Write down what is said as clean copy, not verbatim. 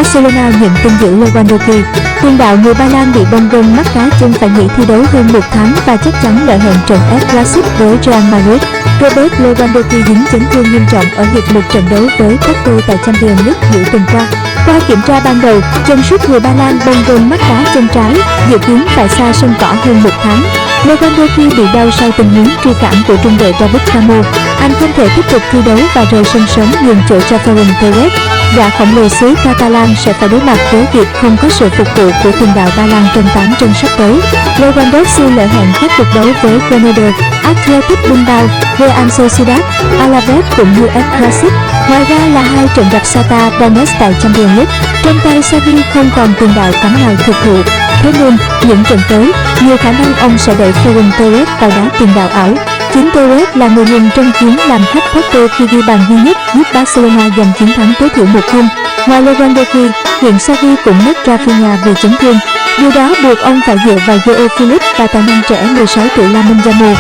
Barcelona nhận tin giữ Lewandowski. Tiền đạo người Ba Lan bị bong gân mắt cá chân phải nghỉ thi đấu hơn 1 tháng và chắc chắn lỡ hẹn trận El Clasico với Real Madrid. Robert Lewandowski dính chấn thương nghiêm trọng ở hiệp một trận đấu với Porto tại Champions League giữa tuần qua. Qua kiểm tra ban đầu, chân sút người Ba Lan bong gân mắt cá chân trái, dự kiến phải xa sân cỏ hơn 1 tháng. Lewandowski bị đau sau tình huống truy cản của trung vệ David Ramos. Anh không thể tiếp tục thi đấu và rời sân sớm nhường chỗ cho Ferran Torres. Gã khổng lồ xứ Catalan sẽ phải đối mặt với việc không có sự phục vụ của tiền đạo Ba Lan trong 8 trận sắp tới. Lewandowski lỡ hẹn các cuộc đấu với Granada, Athletic Bilbao, Real Sociedad, Alaves cũng như El Clasico. Ngoài ra là 2 trận gặp Shakhtar Donetsk tại Champions League. Trong tay Xavi không còn tiền đạo cắm nào thực thụ. Thế nên, những trận tới, nhiều khả năng ông sẽ đẩy Ferran Torres vào đá tiền đạo ảo. Chính Torres là người hùng trong chuyến làm khách Porto khi ghi bàn duy nhất giúp Barcelona giành chiến thắng tối thiểu 1-0. Ngoài Lewandowski, hiện Xavi cũng mất Rafinha vì chấn thương. Điều đó buộc ông phải dựa vào Joao Felix và tài năng trẻ 16 tuổi Lamine Yamal.